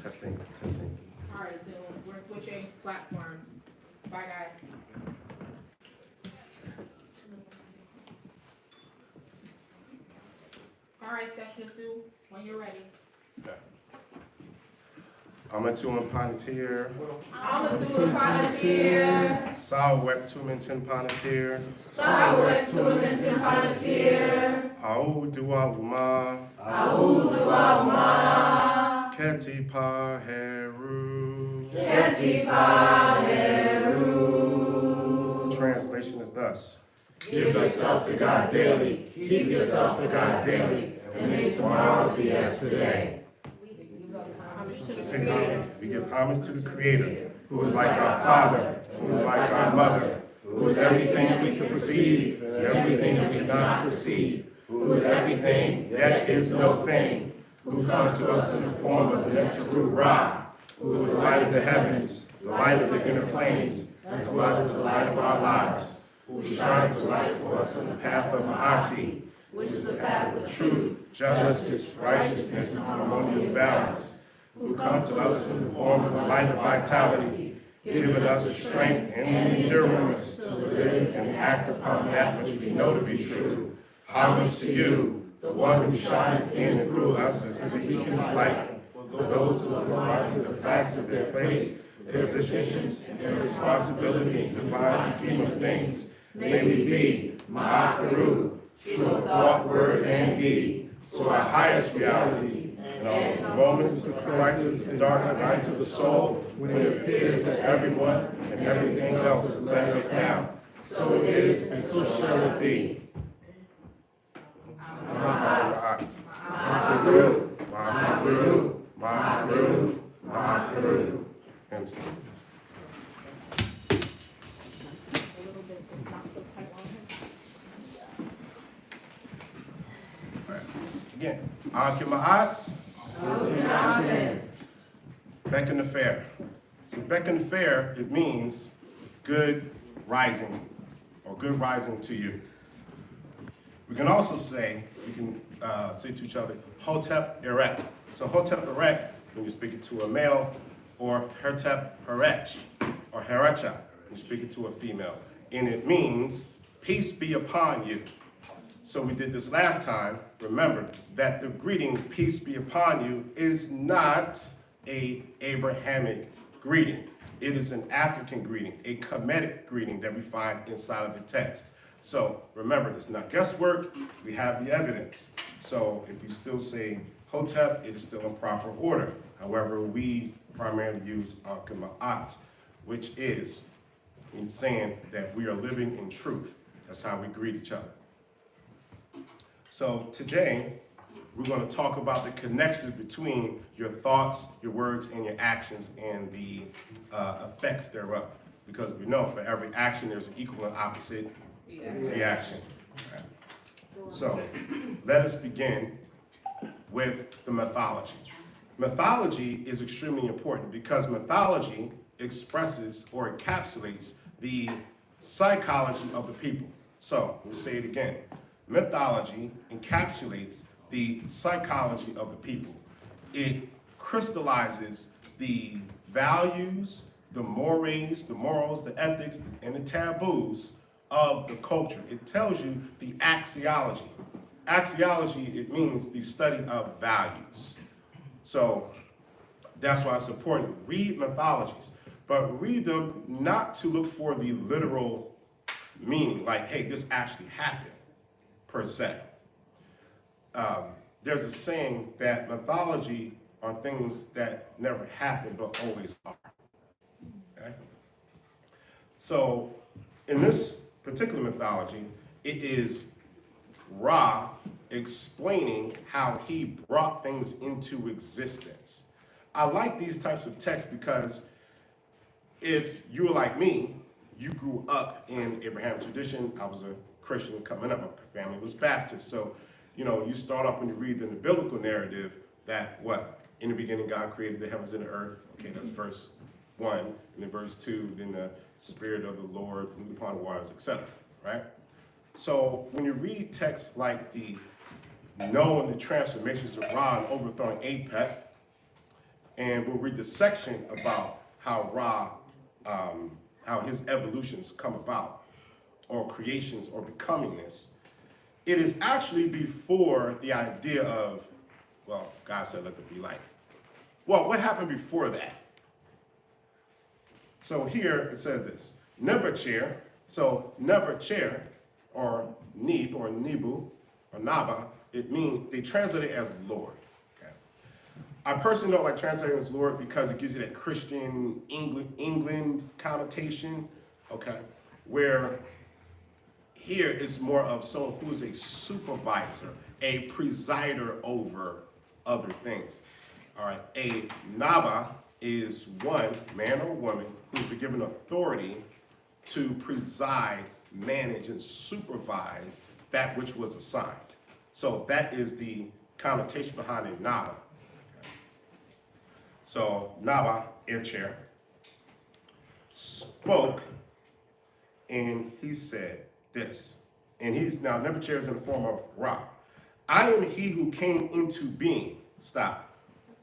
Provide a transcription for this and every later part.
Testing, testing. All right, Zoom, we're switching platforms. Bye, guys. All right, Section 2, when you're ready. I'm a two-man panatir. I'm a Panatir. Sawek two-man panatir. Sawek Tuamintin Panatir. Audua uma. Audua Uma. Keti pa heru. Keti Paheru. The translation is thus. Give thyself to God daily, keep yourself to God daily, and may tomorrow be as today. We give homage to the Creator, who is like our Father, who is like our Mother, who is everything we can perceive, and everything we cannot perceive, who is everything, yet is no thing, who comes to us in the form of the Neteru Ra, who is the light of the heavens, the light of the inner planes, as well as the light of our lives, who shines the light for us on the path of Ma'ati, which is the path of truth, justice, righteousness, and harmonious balance, who comes to us in the form of the light of vitality, giving us the strength and endurance to live and act upon that which we know to be true. Homage to you, the one who shines in and through us as a beacon of light, for those who align to the facts of their place, their position, and their responsibility in the divine scheme of things. May we be Ma'akaru, true of thought, word, and deed, so our highest reality, and all the moments of crisis and dark nights of the soul, when it appears that everyone and everything else is letting us down. So it is, and so shall it be. Ma'akaru, Ma'akaru, Ma'akaru, Ma'akaru. MC. A little bit, so it's not so tight on him. Again, Akima'at. Beckon the fair. So beckon the fair, it means good rising, or good rising to you. We can also say, say to each other, Hotep Erek. So Hotep Erek, when you speak it to a male, or Hertep Herech, or Herecha, when you speak it to a female. And it means, peace be upon you. So we did this last time. Remember that the greeting, peace be upon you, is not a Abrahamic greeting. It is an African greeting, a Kemetic greeting that we find inside of the text. So remember, it's not guesswork, we have the evidence. So if you still say Hotep, it is still in proper order. However, we primarily use Ankh-Ma'at, which is in saying that we are living in truth. That's how we greet each other. So today, we're going to talk about the connections between your thoughts, your words, and your actions, and the effects thereof. Because we know for every action, there's an equal and opposite reaction. Right. So let us begin with the mythology. Mythology is extremely important because mythology expresses or encapsulates the psychology of the people. So let me say it again. Mythology encapsulates the psychology of the people. It crystallizes the values, the mores, the morals, the ethics, and the taboos of the culture. It tells you the axiology. Axiology, it means the study of values. So that's why it's important. Read mythologies, but read them not to look for the literal meaning, like, hey, this actually happened, per se. There's a saying that mythology are things that never happen but always are. Okay? So in this particular mythology, it is Ra explaining how he brought things into existence. I like these types of texts because if you were like me, you grew up in Abrahamic tradition. I was a Christian coming up, my family was Baptist. So, you know, you start off when you read in the biblical narrative that what? In the beginning, God created the heavens and the earth. Okay, that's verse 1. And then verse 2, then the Spirit of the Lord moved upon the waters, etc. Right? So when you read texts like the knowing the transformations of Ra and overthrowing Apep, And we'll read the section about how how his evolutions come about, or creations, or becomingness. It is actually before the idea of, well, God said, let there be light. Well, what happened before that? So here it says this, Nebuchadnezzar. So Nebuchadnezzar, or Neb, or Nebu, or Naba, it means, they translate it as Lord. Okay? I personally don't like translating as Lord because it gives you that Christian England connotation, okay? Where here it's more of someone who is a supervisor, a presider over other things. All right, a Naba is one, man or woman, who's been given authority to preside, manage, and supervise that which was assigned. So that is the connotation behind a Naba. Okay. So Naba, air chair, spoke, and he said this. And he's now, Nebuchadnezzar is in the form of Ra. I am he who came into being. Stop.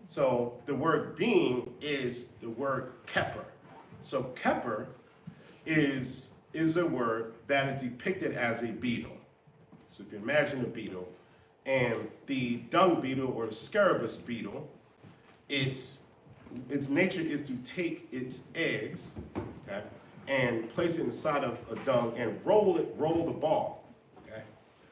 So the word being is the word keper. So keper is a word that is depicted as a beetle. So if you imagine a beetle, and the dung beetle or the scarabus beetle, its nature is to take its eggs, okay, and place it inside of a dung and roll the ball. Okay?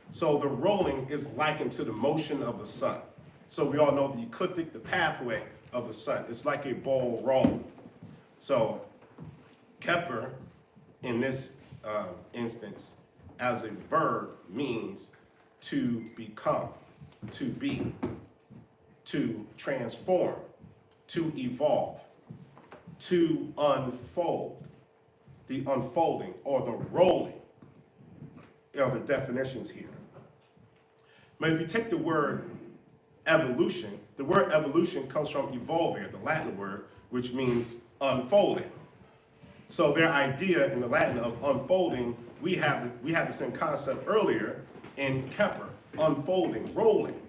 So the rolling is likened to the motion of the sun. So we all know the ecliptic, the pathway of the sun. It's like a ball rolling. So keper, in this instance, as a verb, means to become, to be, to transform, to evolve, to unfold. The unfolding or the rolling are the definitions here. But if you take the word evolution, the word evolution comes from evolvere, the Latin word, which means unfolding. So their idea in the Latin of unfolding, we had the same concept earlier in Kepler, unfolding, rolling.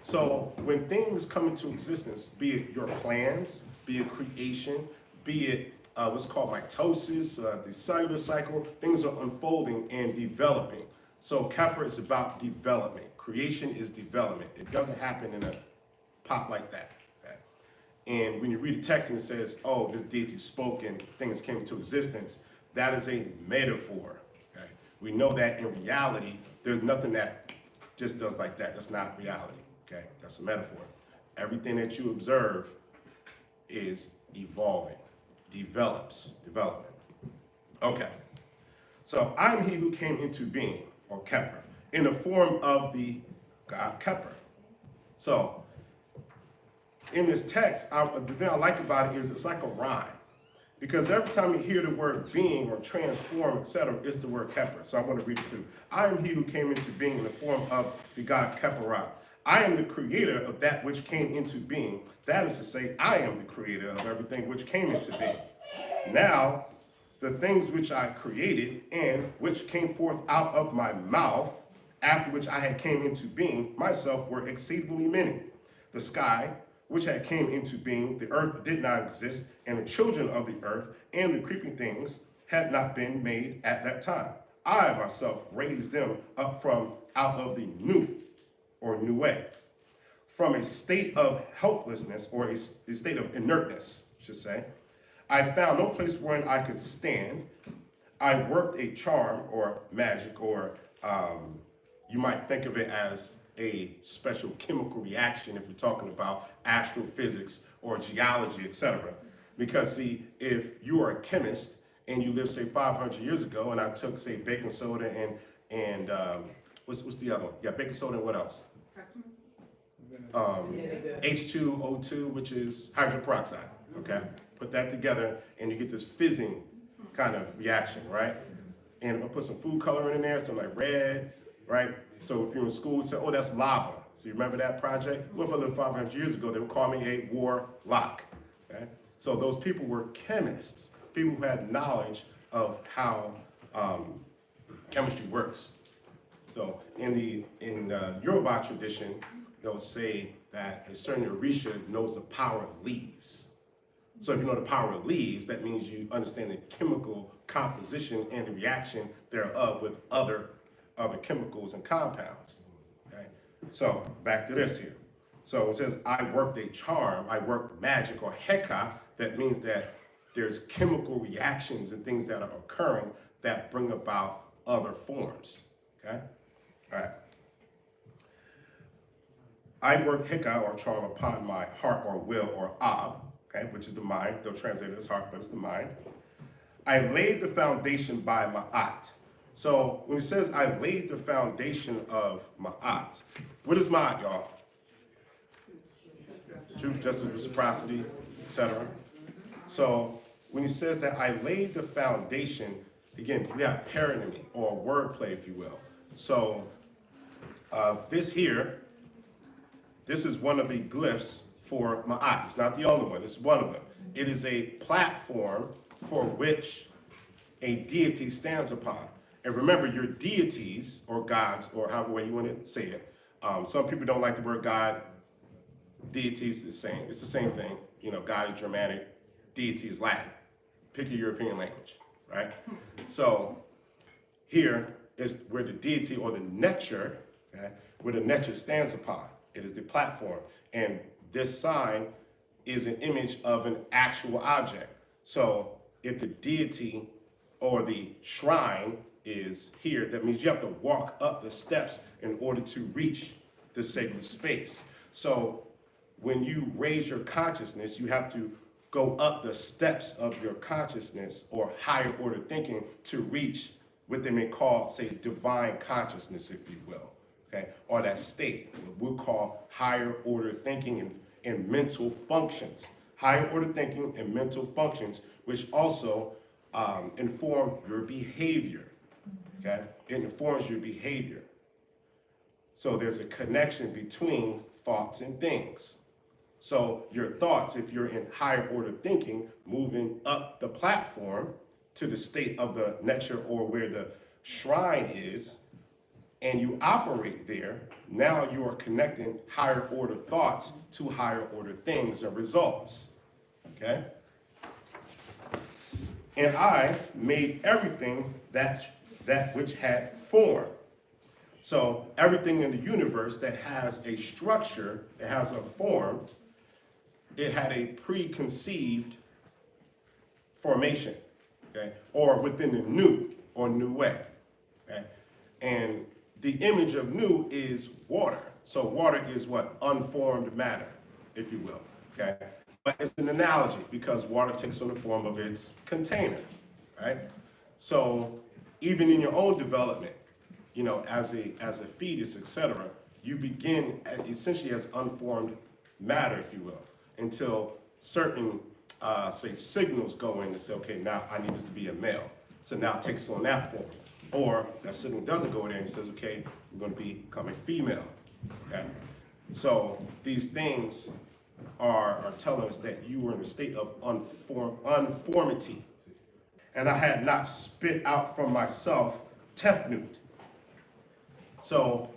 So when things come into existence, be it your plans, be it creation, be it what's called mitosis, the cellular cycle, things are unfolding and developing. So Kepler is about development. Creation is development. It doesn't happen in a pop like that. Okay? And when you read a text and it says, oh, this deity spoke and things came into existence, that is a metaphor. Okay? We know that in reality, there's nothing that just does like that. That's not reality. Okay? That's a metaphor. Everything that you observe is evolving, development. Okay. So I'm he who came into being, or Kepler, in the form of the God Kepler. So in this text, the thing I like about it is it's like a rhyme. Because every time you hear the word being or transform, etc., it's the word Kepler. So I want to read it through. I am he who came into being in the form of the God Kepler. I am the creator of that which came into being. That is to say, I am the creator of everything which came into being. Now, the things which I created and which came forth out of my mouth, after which I had came into being, myself were exceedingly many. The sky, which had came into being, the earth did not exist, and the children of the earth and the creeping things had not been made at that time. I myself raised them up from out of the new way, from a state of helplessness or a state of inertness, I should say. I found no place wherein I could stand. I worked a charm or magic, or you might think of it as a special chemical reaction if we're talking about astrophysics or geology, etc. Because see, if you are a chemist and you lived, say, 500 years ago, and I took, say, baking soda and what's the other one? Yeah, baking soda and what else? H2O2, which is hydrogen peroxide, okay? Put that together and you get this fizzing kind of reaction, right? And I'll put some food coloring in there, some like red, right? So if you're in school, you say, oh, that's lava. So you remember that project? Well, if I lived 500 years ago, they would call me a warlock, okay? So those people were chemists, people who had knowledge of how chemistry works. So in the Yoruba tradition, they'll say that a certain Orisha knows the power of leaves. So if you know the power of leaves, that means you understand the chemical composition and the reaction thereof with other chemicals and compounds. Okay? So back to this here. So it says, I worked a charm, I worked magic or heka. That means that there's chemical reactions and things that are occurring that bring about other forms. Okay? All right. I work heka or charm upon my heart or will or ab, okay, which is the mind. They'll translate it as heart, but it's the mind. I laid the foundation by ma'at. So when it says I laid the foundation of ma'at, what is ma'at, y'all? Truth, justice, reciprocity, etc. So when he says that I laid the foundation, again, we have paronymy or wordplay, if you will. So this here, this is one of the glyphs for Ma'at. It's not the only one, it's one of them. It is a platform for which a deity stands upon. And remember, your deities, or gods, or however way you want to say it, some people don't like the word God. Deities is the same. It's the same thing. You know, God is Germanic, deity is Latin. Pick your European language, right? So here is where the deity or the nature, okay, where the nature stands upon. It is the platform. And this sign is an image of an actual object. So if the deity or the shrine is here, that means you have to walk up the steps in order to reach the sacred space. So when you raise your consciousness, you have to go up the steps of your consciousness or higher order thinking to reach what they may call, say, divine consciousness, if you will, okay? Or that state, what we'll call higher order thinking and mental functions. Higher order thinking and mental functions, which also inform your behavior, okay? It informs your behavior. So there's a connection between thoughts and things. So your thoughts, if you're in higher order thinking, moving up the platform to the state of the nature or where the shrine is, and you operate there, now you are connecting higher order thoughts to higher order things and results, okay? And I made everything that which had form. So everything in the universe that has a structure, that has a form, it had a preconceived formation, okay? Or within the new way, okay? And the image of new is water. So water is what? Unformed matter, if you will, okay? But it's an analogy because water takes on the form of its container, right? So even in your own development, you know, as a fetus, etc., you begin essentially as unformed matter, if you will, until certain, say, signals go in and say, okay, now I need this to be a male. So now it takes on that form. Or that signal doesn't go there and says, okay, we're going to become a female, okay? So these things are telling us that you were in a state of unformity. And I had not spit out from myself tefnut. So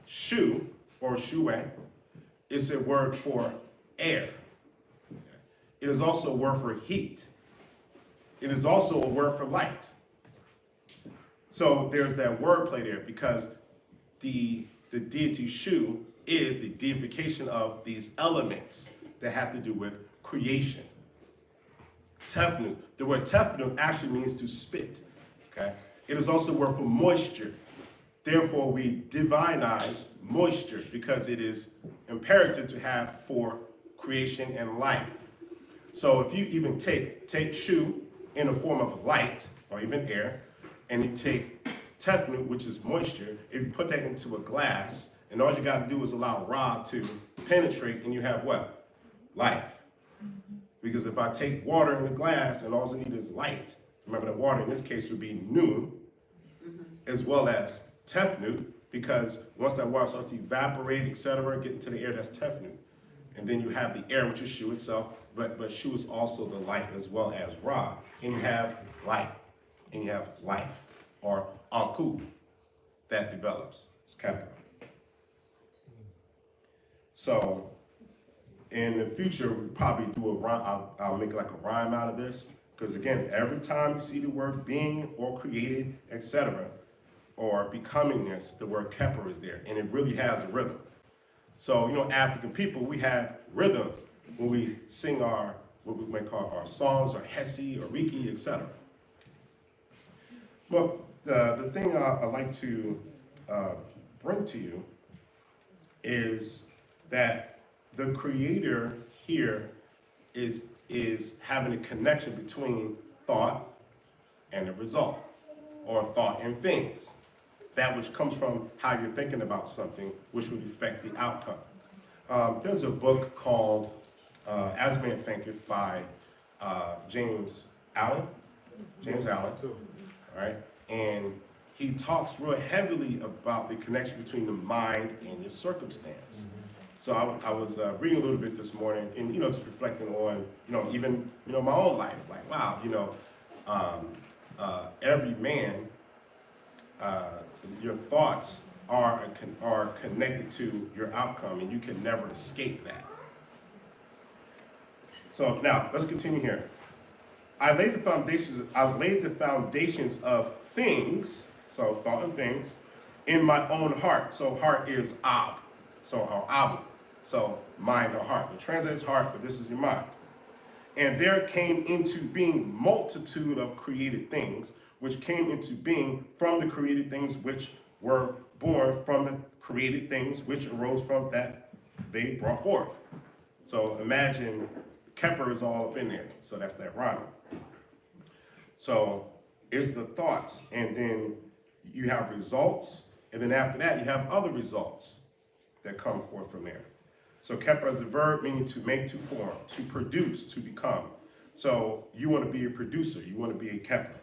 shu, or shue, is a word for air. It is also a word for heat. It is also a word for light. So there's that wordplay there because the deity Shu is the deification of these elements that have to do with creation. Tefnut, the word tefnut actually means to spit, okay? It is also a word for moisture. Therefore, we divinize moisture because it is imperative to have for creation and life. So if you even take Shu in the form of light or even air, and you take tefnut, which is moisture, if you put that into a glass, and all you got to do is allow Ra to penetrate, and you have what? Life. Because if I take water in the glass and all I need is light, remember that water in this case would be nun, as well as tefnut, because once that water starts to evaporate, etc., get into the air, that's tefnut. And then you have the air, which is Shu itself, but Shu is also the light as well as Ra. And you have light, and you have life, or Anku, that develops. It's capital. So in the future, we'll probably do a rhyme. I'll make like a rhyme out of this. Because again, every time you see the word being or created, etc., or becomingness, the word keper is there. And it really has a rhythm. So, African people, we have rhythm when we sing what we might call our songs, or hesi, or riki, etc. Well, the thing I'd like to bring to you is that the creator here is having a connection between thought and the result, or thought and things. That which comes from how you're thinking about something, which would affect the outcome. There's a book called As Man Thinketh by James Allen. All right? And he talks real heavily about the connection between the mind and your circumstance. So I was reading a little bit this morning, and just reflecting on even my own life. Like, wow, every man, your thoughts are connected to your outcome, and you can never escape that. So now let's continue here. I laid the foundations of things, so thought and things, in my own heart. So heart is ab, so our abu. So mind or heart. It translates heart, but this is your mind. And there came into being multitude of created things, which came into being from the created things which were born from the created things which arose from that they brought forth. So imagine Kepler is all up in there. So that's that rhyme. So it's the thoughts, and then you have results, and then after that you have other results that come forth from there. So Kepler is a verb meaning to make, to form, to produce, to become. So you want to be a producer, you want to be a Kepler.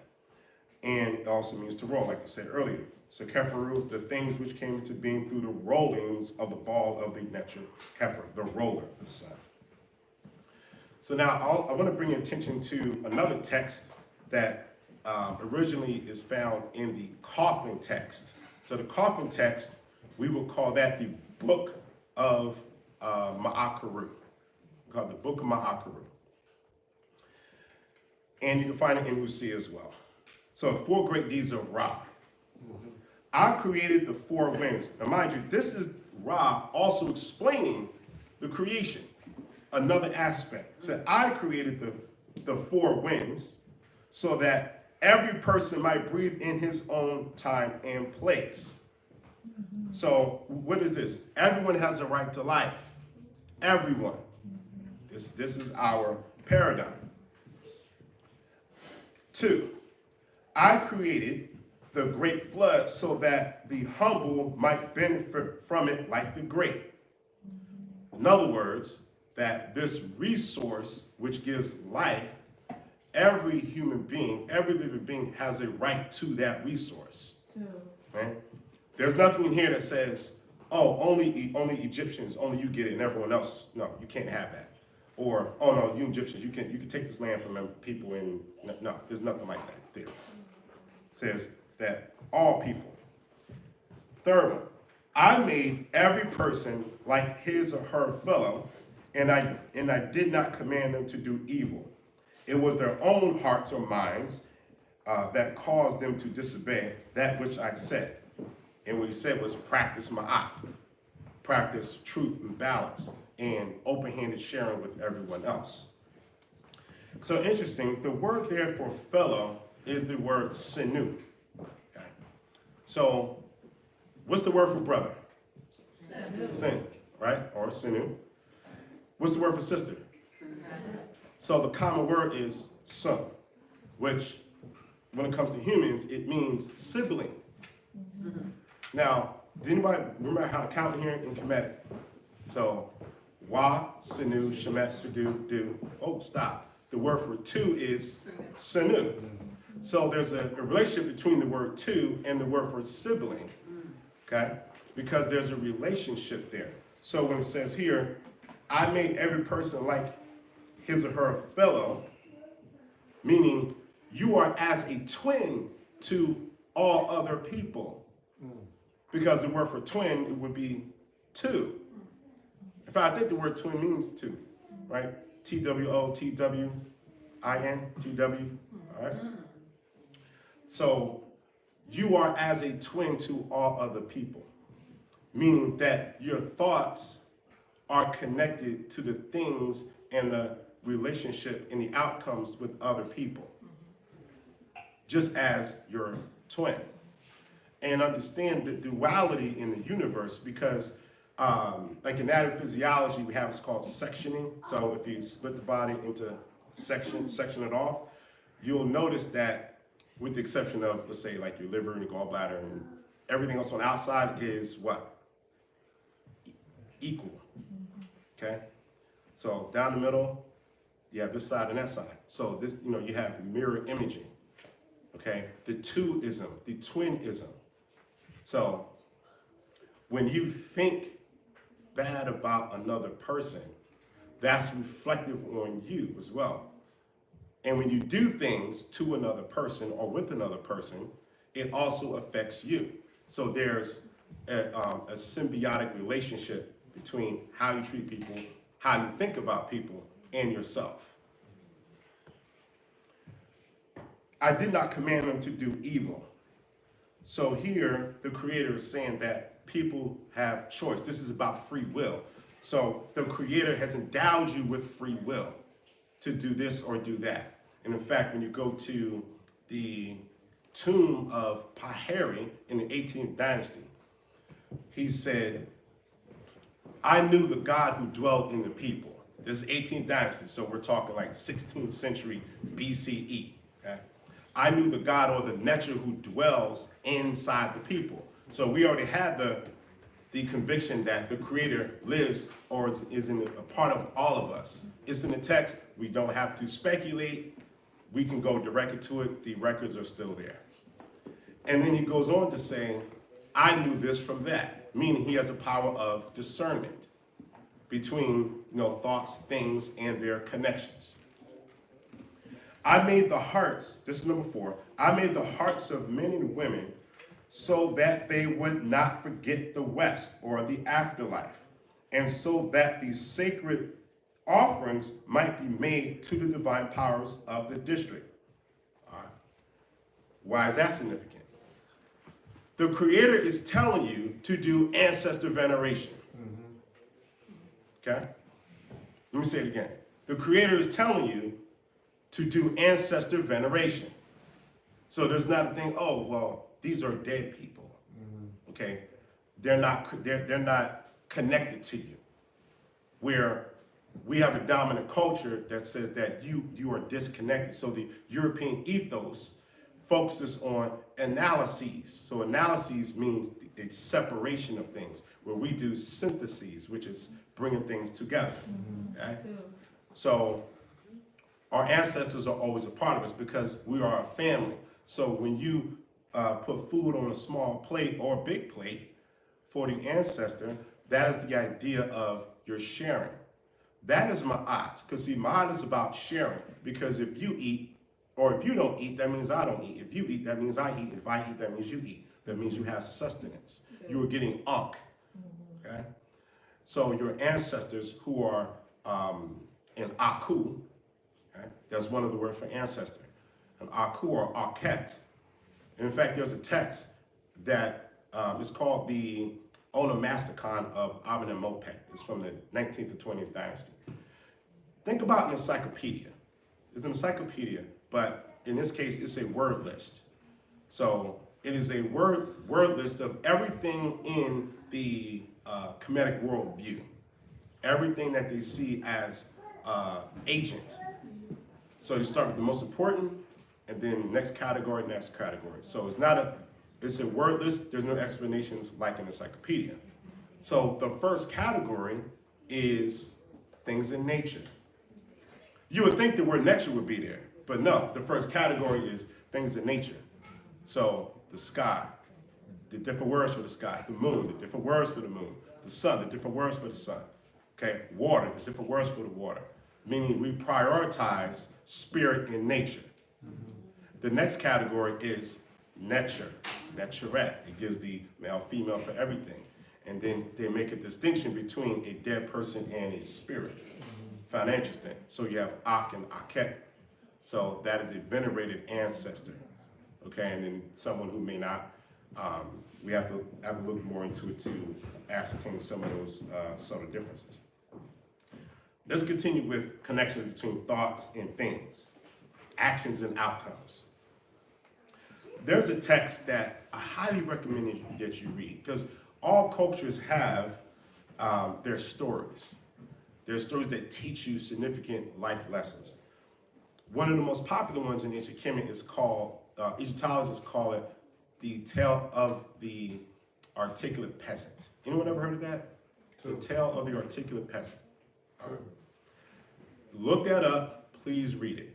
And it also means to roll, like I said earlier. So Keperu, the things which came into being through the rollings of the ball of the nature, Kepler, the roller, the sun. So now I want to bring your attention to another text that originally is found in the coffin text. So the coffin text, we will call that the book of Ma'akaru. We call it the book of Ma'akaru. And you can find it in Lucia as well. So 4 great deeds of Ra. I created the 4 winds. Now mind you, this is Ra also explaining the creation. Another aspect. So I created the 4 winds so that every person might breathe in his own time and place. So what is this? Everyone has a right to life. Everyone. This is our paradigm. 2, I created the great flood so that the humble might benefit from it like the great. In other words, that this resource which gives life, every human being, every living being has a right to that resource. Right? There's nothing in here that says, oh, only Egyptians, only you get it, and everyone else, no, you can't have that. Or, oh no, you Egyptians, you can take this land from people in, no, there's nothing like that there. It says that all people. 3rd one, I made every person like his or her fellow, and I did not command them to do evil. It was their own hearts or minds that caused them to disobey that which I said. And what he said was practice ma'at, practice truth and balance, and open-handed sharing with everyone else. So interesting, the word there for fellow is the word sinu. Okay. So what's the word for brother? Sin, right? Or sinu. What's the word for sister? So the common word is son, which when it comes to humans, it means sibling. Now, does anybody remember how to count here in Kemetic? So, wa, sinu, shemet, fadu, do. Oh, stop. The word for 2 is sinu. So there's a relationship between the word 2 and the word for sibling, okay? Because there's a relationship there. So when it says here, I made every person like his or her fellow, meaning you are as a twin to all other people. Because the word for twin, it would be 2. In fact, I think the word twin means two, right? Twotwin, TW, all right? So you are as a twin to all other people, meaning that your thoughts are connected to the things and the relationship and the outcomes with other people, just as your twin. And understand the duality in the universe because like in anatomy physiology, we have what's called sectioning. So if you split the body into section it off, you'll notice that with the exception of, let's say, like your liver and your gallbladder and everything else on the outside is what? Equal, okay? So down the middle, you have this side and that side. So this, you have mirror imaging, okay? The two-ism, the twin-ism. So when you think bad about another person, that's reflective on you as well. And when you do things to another person or with another person, it also affects you. So there's a symbiotic relationship between how you treat people, how you think about people, and yourself. I did not command them to do evil. So here, the Creator is saying that people have choice. This is about free will. So the Creator has endowed you with free will to do this or do that. And in fact, when you go to the tomb of Pahari in the 18th dynasty, he said, I knew the God who dwelt in the people. This is 18th dynasty, so we're talking like 16th century BCE. Okay? I knew the God or the nature who dwells inside the people. So we already had the conviction that the Creator lives or is in a part of all of us. It's in the text. We don't have to speculate. We can go directly to it. The records are still there. And then he goes on to say, I knew this from that, meaning he has a power of discernment between thoughts, things, and their connections. I made the hearts, this is number 4, I made the hearts of men and women so that they would not forget the West or the afterlife, and so that these sacred offerings might be made to the divine powers of the district. All right. Why is that significant? The Creator is telling you to do ancestor veneration. Okay? Let me say it again. The Creator is telling you to do ancestor veneration. So there's not a thing, oh, well, these are dead people. Okay? They're not connected to you. Where we have a dominant culture that says that you are disconnected. So the European ethos focuses on analyses. So analyses means a separation of things, where we do syntheses, which is bringing things together. Okay? So our ancestors are always a part of us because we are a family. So when you put food on a small plate or a big plate for the ancestor, that is the idea of you're sharing. That is ma'at, because see, ma'at is about sharing, because if you eat, or if you don't eat, that means I don't eat. If you eat, that means I eat. If I eat, that means you eat. That means you have sustenance. You are getting ankh, okay? So your ancestors who are in Aku, okay? That's one of the words for ancestor. And Aku or Akhet. In fact, there's a text that is called the Onomasticon of Amenemopet. It's from the 19th to 20th dynasty. Think about an encyclopedia. It's an encyclopedia, but in this case, it's a word list. So it is a word list of everything in the Kemetic worldview, everything that they see as agent. So you start with the most important, and then next category. So it's a word list. There's no explanations like an encyclopedia. So the first category is things in nature. You would think the word nature would be there, but no, the first category is things in nature. So the sky, the different words for the sky, the moon, the different words for the moon, the sun, the different words for the sun. Okay, water, the different words for the water. Meaning we prioritize spirit and nature. The next category is nature, naturette. It gives the male, female for everything. And then they make a distinction between a dead person and a spirit. Found that interesting. So you have Ak and Akhet. So that is a venerated ancestor. Okay, and then someone who may not, we have to look more into it to ascertain some of those subtle differences. Let's continue with connections between thoughts and things, actions and outcomes. There's a text that I highly recommend that you read, because all cultures have their stories. There's stories that teach you significant life lessons. One of the most popular ones in ancient Kemet is called, Egyptologists call it the tale of the articulate peasant. Anyone ever heard of that? The tale of the articulate peasant. Look that up, please read it.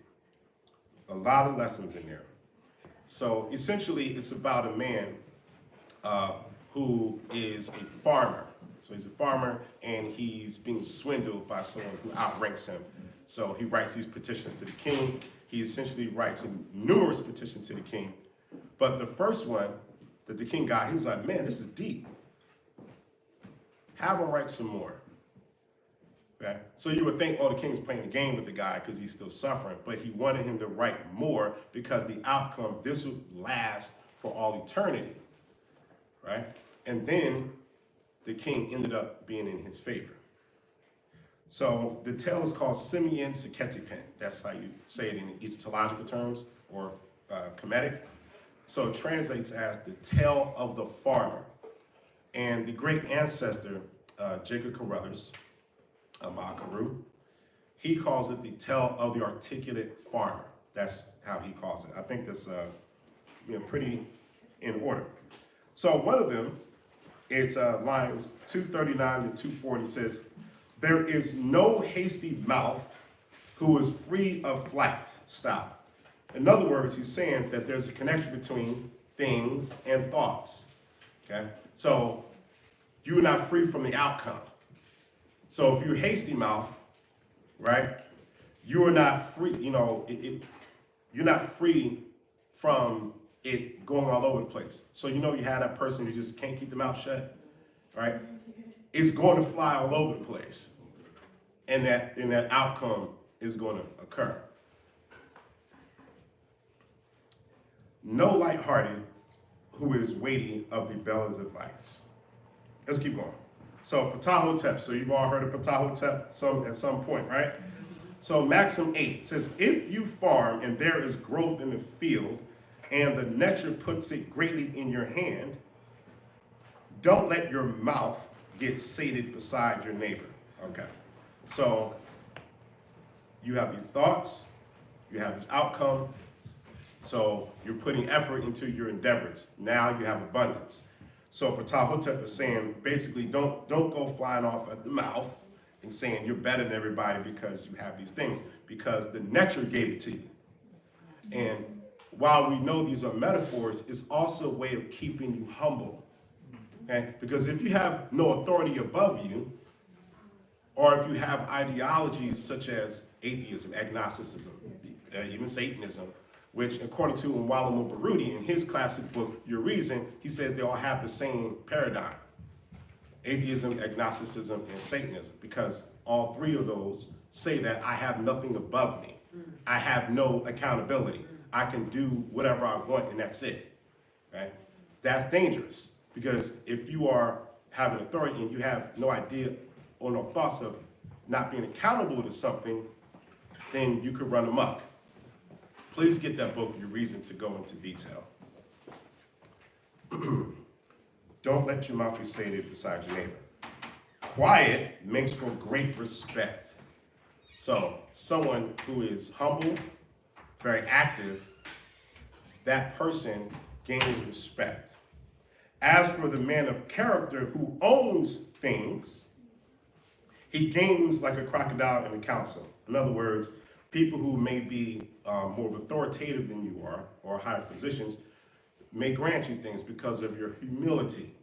A lot of lessons in there. So essentially, it's about a man who is a farmer. So he's a farmer, and he's being swindled by someone who outranks him. So he writes these petitions to the king. He essentially writes numerous petitions to the king. But the first one that the king got, he was like, man, this is deep. Have him write some more. Okay? So you would think, oh, the king's playing a game with the guy because he's still suffering. But he wanted him to write more because the outcome, this would last for all eternity. Right? And then the king ended up being in his favor. So the tale is called Simeon Seketipen. That's how you say it in Egyptological terms, or Kemetic. So it translates as the tale of the farmer. And the great ancestor, Jacob Carruthers, Makaru, he calls it the tale of the articulate farmer. That's how he calls it. I think that's pretty in order. So one of them, it's lines 239 to 240, says, there is no hasty mouth who is free of flight. Stop. In other words, he's saying that there's a connection between things and thoughts. Okay? So you're not free from the outcome. So if you're hasty mouth, right, you're not free, you're not free from it going all over the place. So you had that person who just can't keep their mouth shut, right? It's going to fly all over the place. And that outcome is going to occur. No lighthearted who is weighty of the belly's advice. Let's keep going. So Ptahhotep, so you've all heard of Ptahhotep at some point, right? So Maxim 8 says, if you farm and there is growth in the field, and the netcher puts it greatly in your hand, don't let your mouth get sated beside your neighbor. Okay. So you have these thoughts, you have this outcome, so you're putting effort into your endeavors. Now you have abundance. So Ptahhotep is saying, basically, don't go flying off at the mouth and saying you're better than everybody because you have these things, because the netcher gave it to you. And while we know these are metaphors, it's also a way of keeping you humble. Okay? Because if you have no authority above you, or if you have ideologies such as atheism, agnosticism, even Satanism, which according to Mwalimu Barudi in his classic book, Your Reason, he says they all have the same paradigm. Atheism, agnosticism, and Satanism, because all three of those say that I have nothing above me. I have no accountability. I can do whatever I want and that's it. Right? That's dangerous, because if you are having authority and you have no idea or no thoughts of not being accountable to something, then you could run amok. Please get that book, Your Reason, to go into detail. Don't let your mouth be sated beside your neighbor. Quiet makes for great respect. So someone who is humble, very active, that person gains respect. As for the man of character who owns things, he gains like a crocodile in a council. In other words, people who may be more authoritative than you are, or higher positions, may grant you things because of your humility.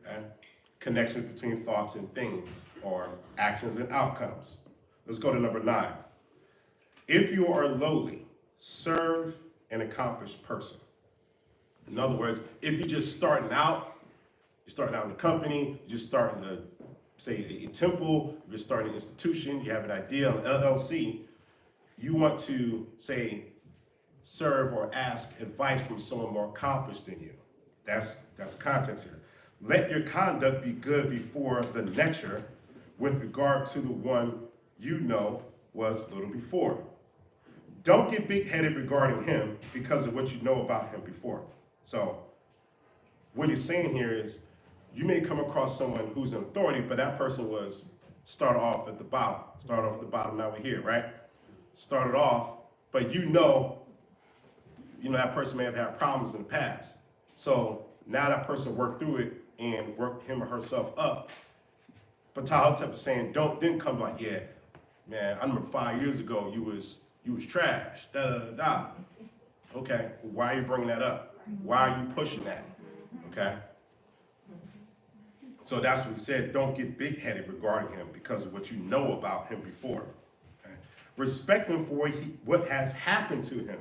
Okay? Connections between thoughts and things, or actions and outcomes. Let's go to number 9. If you are lowly, serve an accomplished person. In other words, if you're just starting out, You're starting out in a company, you're starting to, say, a temple, you're starting an institution, you have an idea, an LLC. You want to, say, serve or ask advice from someone more accomplished than you. That's the context here. Let your conduct be good before the next with regard to the one you know was little before. Don't get big-headed regarding him because of what you know about him before. So what he's saying here is you may come across someone who's in authority, but that person was started off at the bottom, now we're here, right? Started off, but you know that person may have had problems in the past. So now that person worked through it and worked him or herself up. But Tahotep is saying, don't then come like, yeah, man, I remember 5 years ago you was trash, da da da da. Okay, why are you bringing that up? Why are you pushing that? Okay. So that's what he said, don't get big-headed regarding him because of what you know about him before. Okay? Respect him for what has happened to him.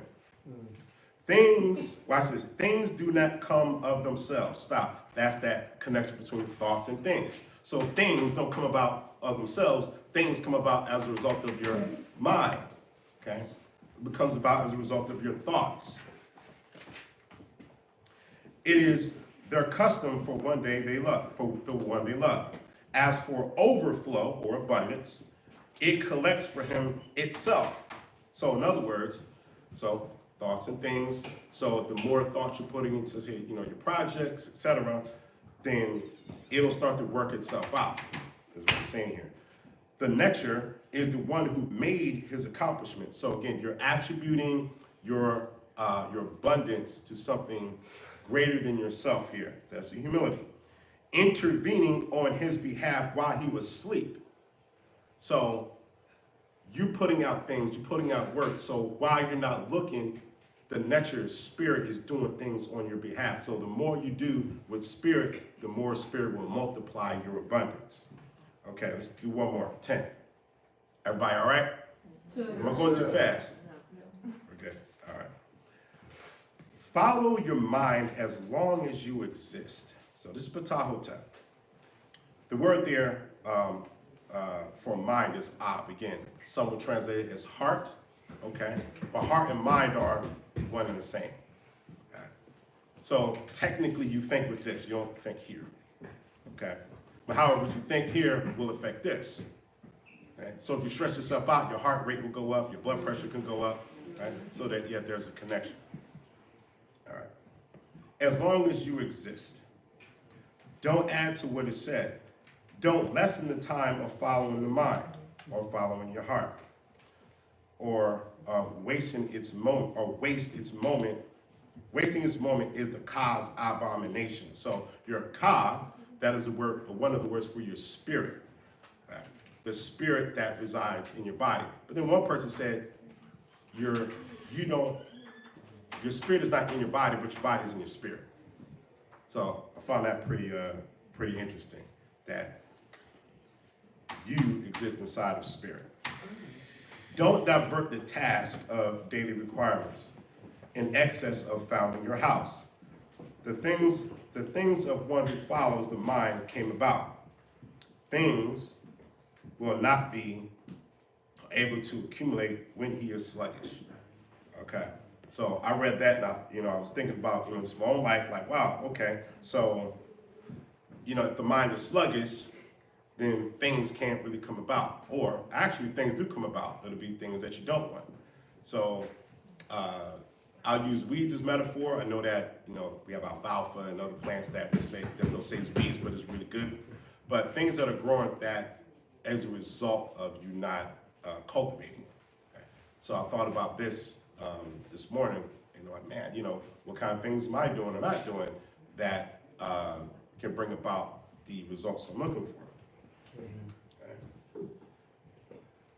Things, watch this, things do not come of themselves. Stop. That's that connection between thoughts and things. So things don't come about of themselves. Things come about as a result of your mind. Okay? It becomes about as a result of your thoughts. It is their custom for one day they love, for the one they love. As for overflow or abundance, it collects for him itself. So in other words, so thoughts and things. So the more thoughts you're putting into, say, your projects, etc., then it'll start to work itself out. Is what I'm saying here. The nectar is the one who made his accomplishment. So again, you're attributing your abundance to something greater than yourself here. So that's the humility. Intervening on his behalf while he was asleep. So you putting out things, you putting out work. So while you're not looking, the nectar spirit is doing things on your behalf. So the more you do with spirit, the more spirit will multiply your abundance. Okay, let's do one more. 10. Everybody all right? Am I going too fast? We're good. All right. Follow your mind as long as you exist. So this is Ptahotep. The word there for mind is ab again. Some will translate it as heart. Okay, but heart and mind are one and the same. Okay? So technically you think with this, you don't think here. Okay, but however what you think here will affect this. Okay? So if you stretch yourself out, your heart rate will go up, your blood pressure can go up, right? So that yet there's a connection. All right. As long as you exist, don't add to what is said. Don't lessen the time of following the mind or following your heart, or wasting its moment, or waste its moment. Wasting its moment is the Ka's abomination. So your Ka, that is a word, one of the words for your spirit, the spirit that resides in your body. But then one person said, your spirit is not in your body, but your body is in your spirit. So I found that pretty interesting, that you exist inside of spirit. Don't divert the task of daily requirements in excess of founding your house. The things of one who follows the mind came about. Things will not be able to accumulate when he is sluggish. Okay, so I read that and I was thinking about just my own life, like, wow, okay, so if the mind is sluggish, then things can't really come about. Or actually things do come about. It'll be things that you don't want. So I'll use weeds as metaphor. I know that we have alfalfa and other plants that they'll say is weeds, but it's really good. But things that are growing that as a result of you not cultivating. Okay? So I thought about this this morning, like, man, what kind of things am I doing or not doing that can bring about the results I'm looking for. Okay.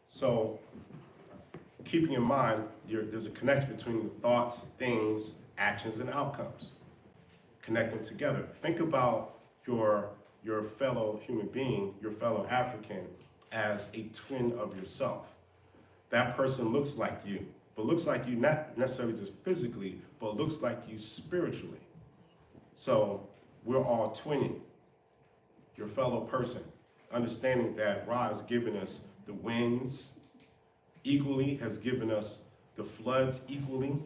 So, keeping in mind, there's a connection between the thoughts, things, actions, and outcomes. Connect them together. Think about your fellow human being, your fellow African, as a twin of yourself. That person looks like you, but looks like you not necessarily just physically, but looks like you spiritually. So we're all twinning. your fellow person, understanding that Ra has given us the winds equally, has given us the floods equally,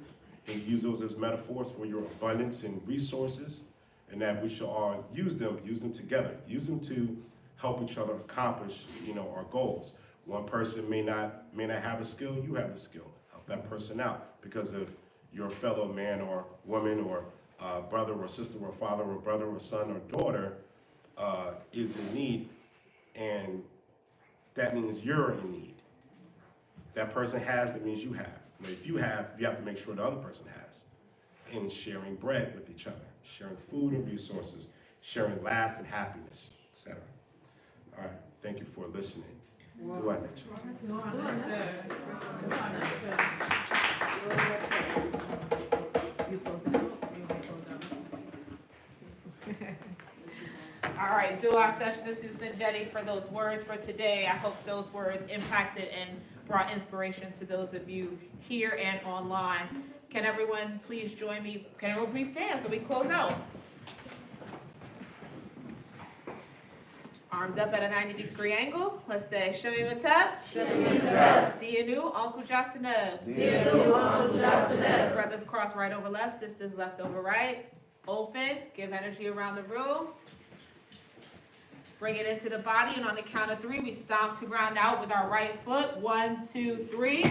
and use those as metaphors for your abundance and resources, and that we should all use them together, use them to help each other accomplish, our goals. One person may not have a skill, you have the skill. Help that person out because of your fellow man or woman or brother or sister or father or brother or son or daughter is in need, and that means you're in need. That person has, that means you have. But if you have to make sure the other person has. And sharing bread with each other, sharing food and resources, sharing laughs and happiness, etc. All right, thank you for listening. Do I let you? All right, do our session to Susan Jetty for those words for today. I hope those words impacted and brought inspiration to those of you here and online. Can everyone please join me? Can everyone please stand so we close out? Arms up at a 90-degree angle. Let's say, Shemi Mateb. Shemi Mateb. Dianu, Uncle Jastaneb. Dianu, Uncle Jastaneb. Brothers cross right over left, sisters left over right. Open, give energy around the room. Bring it into the body, and on the count of 3, we stomp to ground out with our right foot. 1, 2, 3.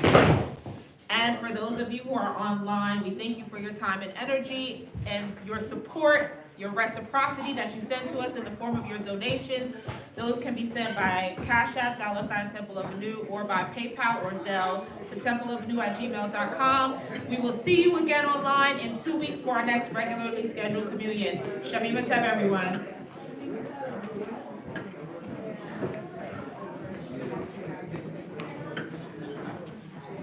And for those of you who are online, we thank you for your time and energy and your support, your reciprocity that you send to us in the form of your donations. Those can be sent by Cash App, $ Temple of Anu, or by PayPal or Zelle to templeofanu@gmail.com. We will see you again online in 2 weeks for our next regularly scheduled communion. Shemi Mateb, everyone.